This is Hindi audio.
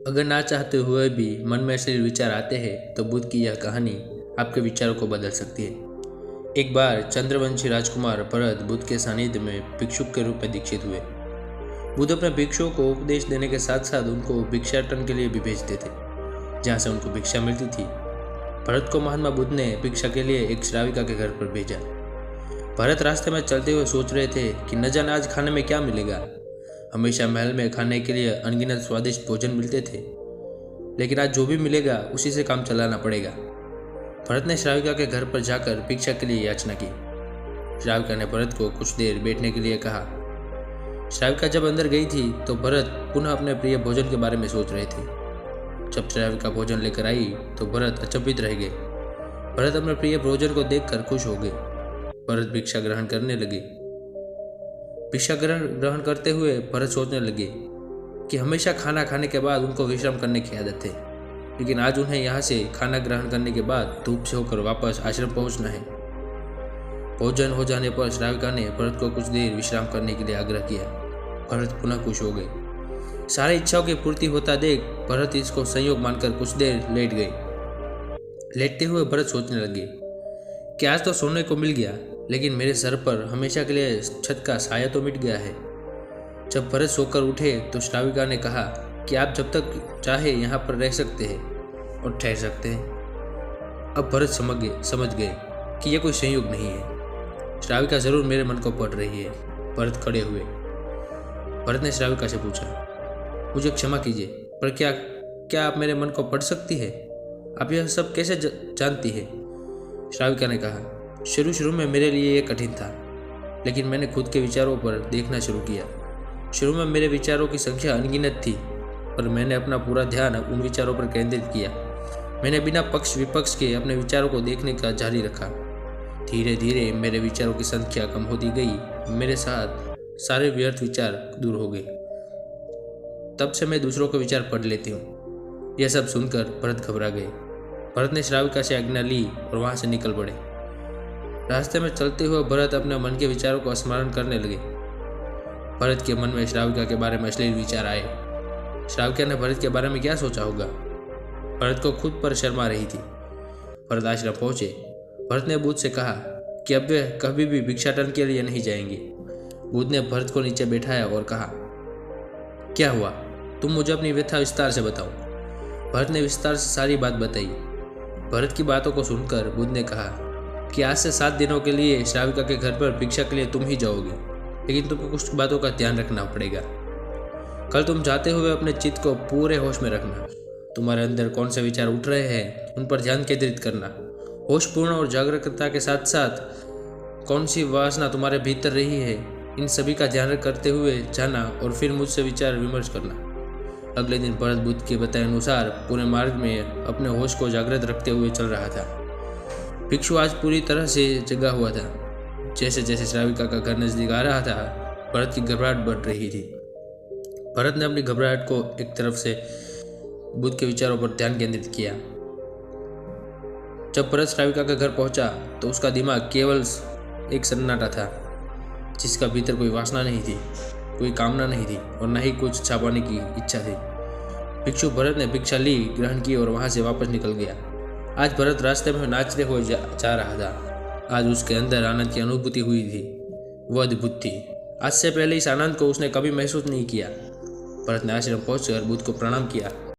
अगर ना चाहते हुए भी मन में ऐसे विचार आते हैं तो बुद्ध की यह कहानी आपके विचारों को बदल सकती है। एक बार चंद्रवंशी राजकुमार भरत बुद्ध के सानिध्य में भिक्षुक के रूप में दीक्षित हुए। बुद्ध अपने भिक्षुओं को उपदेश देने के साथ साथ उनको भिक्षाटन के लिए भी भेजते थे, जहाँ से उनको भिक्षा मिलती थी। भरत को महात्मा बुद्ध ने भिक्षा के लिए एक श्राविका के घर पर भेजा। भरत रास्ते में चलते हुए सोच रहे थे कि न जाने आज खाने में क्या मिलेगा। हमेशा महल में खाने के लिए अनगिनत स्वादिष्ट भोजन मिलते थे, लेकिन आज जो भी मिलेगा उसी से काम चलाना पड़ेगा। भरत ने श्राविका के घर पर जाकर भिक्षा के लिए याचना की। श्राविका ने भरत को कुछ देर बैठने के लिए कहा। श्राविका जब अंदर गई थी तो भरत पुनः अपने प्रिय भोजन के बारे में सोच रहे थे। जब श्राविका भोजन लेकर आई तो भरत अचंभित रह गए। भरत अपने प्रिय भोजन को देखकर खुश हो गए। भरत भिक्षा ग्रहण करने लगे। भिक्षा ग्रहण करते हुए भरत सोचने लगे कि हमेशा खाना खाने के बाद उनको विश्राम करने की आदत है, लेकिन आज उन्हें यहाँ से खाना ग्रहण करने के बाद धूप से होकर वापस आश्रम पहुँचना है। भोजन हो जाने पर श्राविका ने भरत को कुछ देर विश्राम करने के लिए आग्रह किया। भरत पुनः खुश हो गए। सारी इच्छाओं की पूर्ति होता देख भरत इसको संयोग मानकर कुछ देर लेट गए। लेटते हुए भरत सोचने लगे कि आज तो सोने को मिल गया, लेकिन मेरे सर पर हमेशा के लिए छत का साया तो मिट गया है। जब भरत सोकर उठे तो श्राविका ने कहा कि आप जब तक चाहे यहाँ पर रह सकते हैं और ठहर सकते हैं। अब भरत समझ गए कि यह कोई संयोग नहीं है। श्राविका जरूर मेरे मन को पढ़ रही है। भरत खड़े हुए। भरत ने श्राविका से पूछा, मुझे क्षमा कीजिए, पर क्या आप मेरे मन को पढ़ सकती है? आप यह सब कैसे जानती है? श्राविका ने कहा, शुरू में मेरे लिए यह कठिन था, लेकिन मैंने खुद के विचारों पर देखना शुरू किया। शुरू में मेरे विचारों की संख्या अनगिनत थी, पर मैंने अपना पूरा ध्यान उन विचारों पर केंद्रित किया। मैंने बिना पक्ष विपक्ष के अपने विचारों को देखने का जारी रखा। धीरे धीरे मेरे विचारों की संख्या कम होती गई। मेरे साथ सारे व्यर्थ विचार दूर हो गए। तब से मैं दूसरों के विचार पढ़ लेती हूँ। यह सब सुनकर भरत घबरा गए। भरत ने श्राविका से आज्ञा ली और वहाँ से निकल पड़े। रास्ते में चलते हुए भरत अपने मन के विचारों को स्मरण करने लगे। भरत के मन में श्राविका के बारे में अश्लील विचार आए। श्राविका ने भरत के बारे में क्या सोचा होगा? भरत को खुद पर शर्मा रही थी। भरत आश्रम पहुंचे। भरत ने बुद्ध से कहा कि अब वे कभी भी भिक्षाटन के लिए नहीं जाएंगे। बुद्ध ने भरत को नीचे बैठाया और कहा, क्या हुआ? तुम मुझे अपनी व्यथा विस्तार से बताओ। भरत ने विस्तार से सारी बात बताई। भरत की बातों को सुनकर बुद्ध ने कहा कि आज से 7 दिनों के लिए श्राविका के घर पर भिक्षा के लिए तुम ही जाओगे, लेकिन तुमको कुछ बातों का ध्यान रखना पड़ेगा। कल तुम जाते हुए अपने चित्त को पूरे होश में रखना। तुम्हारे अंदर कौन से विचार उठ रहे हैं उन पर ध्यान केंद्रित करना। होशपूर्ण और जागरूकता के साथ साथ कौन सी वासना तुम्हारे भीतर रही है, इन सभी का ध्यान करते हुए जाना और फिर मुझसे विचार विमर्श करना। अगले दिन भरत बुद्ध के बताए अनुसार पूरे मार्ग में अपने होश को जागृत रखते हुए चल रहा था। भिक्षु आज पूरी तरह से जगा हुआ था। जैसे जैसे श्राविका का घर नजदीक आ रहा था, भरत की घबराहट बढ़ रही थी। भरत ने अपनी घबराहट को एक तरफ से बुद्ध के विचारों पर ध्यान केंद्रित किया। जब भरत श्राविका के घर पहुंचा तो उसका दिमाग केवल एक सन्नाटा था, जिसका भीतर कोई वासना नहीं थी, कोई कामना नहीं थी और न ही कुछ अच्छा पाने की इच्छा थी। भिक्षु भरत ने भिक्षा ली, ग्रहण की और वहां से वापस निकल गया। आज भरत रास्ते में नाचते हुए जा रहा था। आज उसके अंदर आनंद की अनुभूति हुई थी। वह अद्भुत थी। आज से पहले इस आनंद को उसने कभी महसूस नहीं किया। भरत ने आश्रम पहुंचकर बुद्ध को प्रणाम किया।